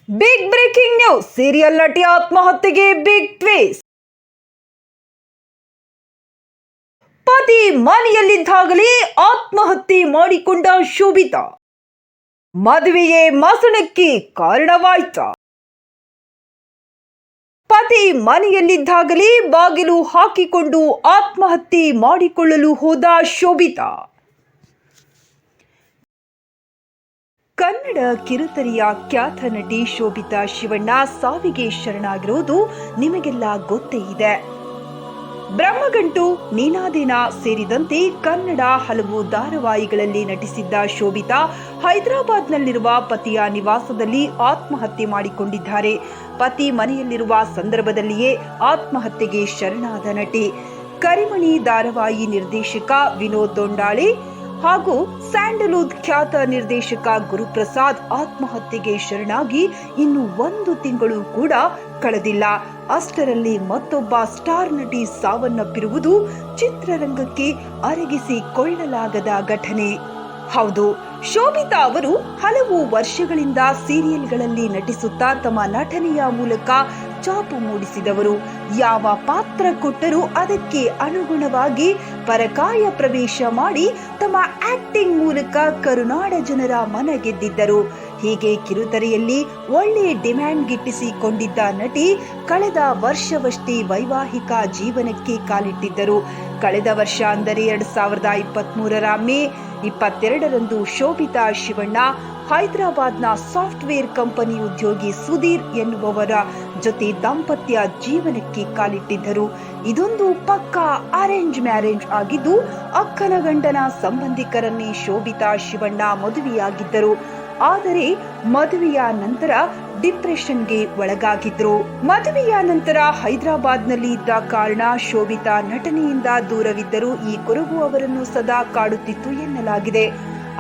Big breaking news. Serial ನಟಿ ಆತ್ಮಹತ್ಯೆಗೆ big twist. ಪತಿ ಮನೆಯಲ್ಲಿದ್ದಾಗಲೇ ಆತ್ಮಹತ್ಯೆ ಮಾಡಿಕೊಂಡ ಶೋಭಿತಾ. ಮದುವೆಯೇ ಮಸಣಕ್ಕೆ ಕಾರಣವಾಯ್ತ. ಪತಿ ಮನೆಯಲ್ಲಿದ್ದಾಗಲೇ ಬಾಗಿಲು ಹಾಕಿಕೊಂಡು ಆತ್ಮಹತ್ಯೆ ಮಾಡಿಕೊಳ್ಳಲು ಹೋದ ಶೋಭಿತಾ. ಕನ್ನಡ ಕಿರುತೆರೆಯ ಖ್ಯಾತ ನಟಿ ಶೋಭಿತಾ ಶಿವಣ್ಣ ಸಾವಿಗೆ ಶರಣಾಗಿರುವುದು ನಿಮಗೆಲ್ಲ ಗೊತ್ತೇ ಇದೆ. ಬ್ರಹ್ಮಗಂಟು, ನೀನಾದೇನ ಸೇರಿದಂತೆ ಕನ್ನಡ ಹಲವು ಧಾರಾವಾಹಿಗಳಲ್ಲಿ ನಟಿಸಿದ್ದ ಶೋಭಿತಾ ಹೈದರಾಬಾದ್ನಲ್ಲಿರುವ ಪತಿಯ ನಿವಾಸದಲ್ಲಿ ಆತ್ಮಹತ್ಯೆ ಮಾಡಿಕೊಂಡಿದ್ದಾರೆ. ಪತಿ ಮನೆಯಲ್ಲಿರುವ ಸಂದರ್ಭದಲ್ಲಿಯೇ ಆತ್ಮಹತ್ಯೆಗೆ ಶರಣಾದ ನಟಿ. ಕರಿಮಣಿ ಧಾರಾವಾಹಿ ನಿರ್ದೇಶಕ ವಿನೋದ್ ದೊಂಡಾಳೆ ಹಾಗೂ ಸ್ಯಾಂಡಲ್ವುಡ್ ಖ್ಯಾತ ನಿರ್ದೇಶಕ ಗುರುಪ್ರಸಾದ್ ಆತ್ಮಹತ್ಯೆಗೆ ಶರಣಾಗಿ ಇನ್ನು 1 ತಿಂಗಳು ಕೂಡ ಕಳೆದಿಲ್ಲ. ಅಷ್ಟರಲ್ಲಿ ಮತ್ತೊಬ್ಬ ಸ್ಟಾರ್ ನಟಿ ಸಾವನ್ನಪ್ಪಿರುವುದು ಚಿತ್ರರಂಗಕ್ಕೆ ಅರಗಿಸಿಕೊಳ್ಳಲಾಗದ ಘಟನೆ. ಹೌದು, ಶೋಭಿತಾ ಅವರು ಹಲವು ವರ್ಷಗಳಿಂದ ಸೀರಿಯಲ್ಗಳಲ್ಲಿ ನಟಿಸುತ್ತಾ ತಮ್ಮ ನಟನೆಯ ಮೂಲಕ ಛಾಪು ಮೂಡಿಸಿದವರು. ಯಾವ ಪಾತ್ರ ಕೊಟ್ಟರೂ ಅದಕ್ಕೆ ಅನುಗುಣವಾಗಿ ಪರಕಾಯ ಪ್ರವೇಶ ಮಾಡಿ ತಮ್ಮ ಆಕ್ಟಿಂಗ್ ಮೂಲಕ ಕರುನಾಡ ಜನರ ಮನ ಗೆದ್ದಿದ್ದರು. ಹೀಗೆ ಕಿರುತೆರೆಯಲ್ಲಿ ಒಳ್ಳೆ ಡಿಮ್ಯಾಂಡ್ ಗಿಟ್ಟಿಸಿಕೊಂಡಿದ್ದ ನಟಿ ಕಳೆದ ವರ್ಷವಷ್ಟೇ ವೈವಾಹಿಕ ಜೀವನಕ್ಕೆ ಕಾಲಿಟ್ಟಿದ್ದರು. ಕಳೆದ ವರ್ಷ ಅಂದರೆ 2023ರ ಮೇ 22ರಂದು ಶೋಭಿತಾ ಶಿವಣ್ಣ ಹೈದರಾಬಾದ್ನ ಸಾಫ್ಟ್ವೇರ್ ಕಂಪನಿ ಉದ್ಯೋಗಿ ಸುಧೀರ್ ಎನ್ನುವವರ ಜೊತೆ ದಾಂಪತ್ಯ ಜೀವನಕ್ಕೆ ಕಾಲಿಟ್ಟಿದ್ದರು. ಇದೊಂದು ಪಕ್ಕಾ ಅರೇಂಜ್ ಮ್ಯಾರೇಜ್ ಆಗಿದ್ದು, ಅಕ್ಕನ ಗಂಡನ ಸಂಬಂಧಿಕರನ್ನೇ ಶೋಭಿತಾ ಶಿವಣ್ಣ ಮದುವೆಯಾಗಿದ್ದರು. ಆದರೆ ಮದುವೆಯ ನಂತರ ಡಿಪ್ರೆಷನ್ಗೆ ಒಳಗಾಗಿದ್ರು. ಮದುವೆಯ ನಂತರ ಹೈದರಾಬಾದ್ನಲ್ಲಿ ಇದ್ದ ಕಾರಣ ಶೋಭಿತಾ ನಟನೆಯಿಂದ ದೂರವಿದ್ದರು. ಈ ಕೊರಗು ಅವರನ್ನು ಸದಾ ಕಾಡುತ್ತಿತ್ತು ಎನ್ನಲಾಗಿದೆ.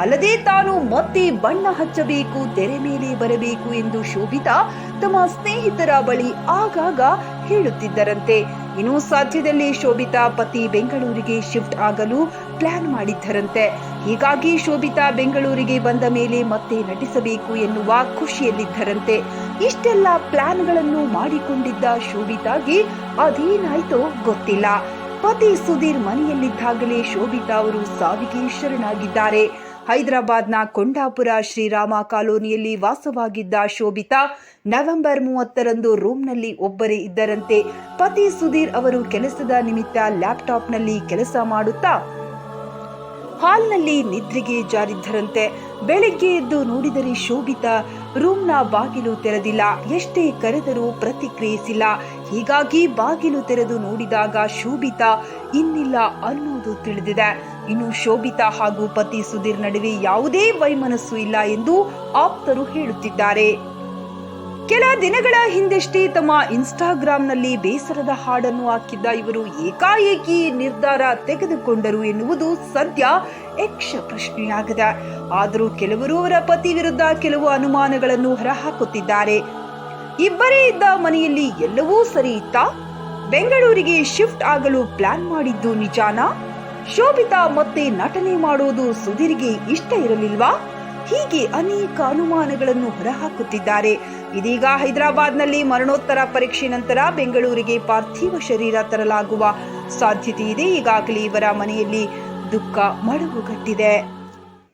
ಅಲ್ಲದೆ ತಾನು ಮತ್ತೆ ಬಣ್ಣ ಹಚ್ಚಬೇಕು, ತೆರೆ ಮೇಲೆ ಬರಬೇಕು ಎಂದು ಶೋಭಿತಾ ತಮ್ಮ ಸ್ನೇಹಿತರ ಬಳಿ ಆಗಾಗ ಹೇಳುತ್ತಿದ್ದರಂತೆ. ಇನ್ನು ಸದ್ಯದಲ್ಲೇ ಶೋಭಿತಾ ಪತಿ ಬೆಂಗಳೂರಿಗೆ ಶಿಫ್ಟ್ ಆಗಲು ಪ್ಲಾನ್ ಮಾಡಿದ್ದರಂತೆ. ಹೀಗಾಗಿ ಶೋಭಿತಾ ಬೆಂಗಳೂರಿಗೆ ಬಂದ ಮೇಲೆ ಮತ್ತೆ ನಟಿಸಬೇಕು ಎನ್ನುವ ಖುಷಿಯಲ್ಲಿದ್ದರಂತೆ. ಇಷ್ಟೆಲ್ಲ ಪ್ಲಾನ್ಗಳನ್ನು ಮಾಡಿಕೊಂಡಿದ್ದ ಶೋಭಿತಾಗೆ ಅದೇನಾಯ್ತೋ ಗೊತ್ತಿಲ್ಲ. ಪತಿ ಸುಧೀರ್ ಮನೆಯಲ್ಲಿದ್ದಾಗಲೇ ಶೋಭಿತಾ ಅವರು ಸಾವಿಗೆ ಶರಣಾಗಿದ್ದಾರೆ. ಹೈದರಾಬಾದ್ನ ಕೊಂಡಾಪುರ ಶ್ರೀರಾಮ ಕಾಲೋನಿಯಲ್ಲಿ ವಾಸವಾಗಿದ್ದ ಶೋಭಿತಾ ನವೆಂಬರ್ 30ರಂದು ರೂಮ್ನಲ್ಲಿ ಒಬ್ಬರೇ ಇದ್ದರಂತೆ. ಪತಿ ಸುಧೀರ್ ಅವರು ಕೆಲಸದ ನಿಮಿತ್ತ ಲ್ಯಾಪ್ಟಾಪ್ನಲ್ಲಿ ಕೆಲಸ ಮಾಡುತ್ತಾ ಹಾಲ್ನಲ್ಲಿ ನಿದ್ರೆಗೆ ಜಾರಿದ್ದರಂತೆ. ಬೆಳಗ್ಗೆ ಎದ್ದು ನೋಡಿದರೆ ಶೋಭಿತಾ ರೂಮ್ನ ಬಾಗಿಲು ತೆರೆದಿಲ್ಲ. ಎಷ್ಟೇ ಕರೆದರೂ ಪ್ರತಿಕ್ರಿಯಿಸಿಲ್ಲ. ಹೀಗಾಗಿ ಬಾಗಿಲು ತೆರೆದು ನೋಡಿದಾಗ ಶೋಭಿತಾ ಇನ್ನಿಲ್ಲ ಅನ್ನೋದು ತಿಳಿದಿದೆ. ಇನ್ನು ಶೋಭಿತಾ ಹಾಗೂ ಪತಿ ಸುಧೀರ್ ನಡುವೆ ಯಾವುದೇ ವೈಮನಸ್ಸು ಇಲ್ಲ ಎಂದು ಆಪ್ತರು ಹೇಳುತ್ತಿದ್ದಾರೆ. ಕೆಲ ದಿನಗಳ ಹಿಂದಷ್ಟೇ ತಮ್ಮ ಇನ್ಸ್ಟಾಗ್ರಾಂನಲ್ಲಿ ಬೇಸರದ ಹಾಡನ್ನು ಹಾಕಿದ್ದ ಇವರು ಏಕಾಏಕಿ ನಿರ್ಧಾರ ತೆಗೆದುಕೊಂಡರು ಎನ್ನುವುದು ಸದ್ಯ ಯಕ್ಷ ಪ್ರಶ್ನೆಯಾಗಿದೆ. ಆದರೂ ಕೆಲವರು ಅವರ ಪತಿ ವಿರುದ್ಧ ಕೆಲವು ಅನುಮಾನಗಳನ್ನು ಹೊರಹಾಕುತ್ತಿದ್ದಾರೆ. ಇಬ್ಬರೇ ಇದ್ದ ಮನೆಯಲ್ಲಿ ಎಲ್ಲವೂ ಸರಿ ಇತ್ತಾ? ಬೆಂಗಳೂರಿಗೆ ಶಿಫ್ಟ್ ಆಗಲು ಪ್ಲಾನ್ ಮಾಡಿದ್ದು ನಿಜಾನಾ? ಶೋಭಿತಾ ಮತ್ತೆ ನಟನೆ ಮಾಡೋದು ಸುಧೀರ್ಗೆ ಇಷ್ಟ ಇರಲಿಲ್ವಾ? ಹೀಗೆ ಅನೇಕ ಅನುಮಾನಗಳನ್ನು ಹೊರಹಾಕುತ್ತಿದ್ದಾರೆ. ಇದೀಗ ಹೈದರಾಬಾದ್ನಲ್ಲಿ ಮರಣೋತ್ತರ ಪರೀಕ್ಷೆ ನಂತರ ಬೆಂಗಳೂರಿಗೆ ಪಾರ್ಥಿವ ಶರೀರ ತರಲಾಗುವ ಸಾಧ್ಯತೆ ಇದೆ. ಈಗಾಗಲೇ ಇವರ ಮನೆಯಲ್ಲಿ ದುಃಖ ಮಡುಗಟ್ಟಿದೆ.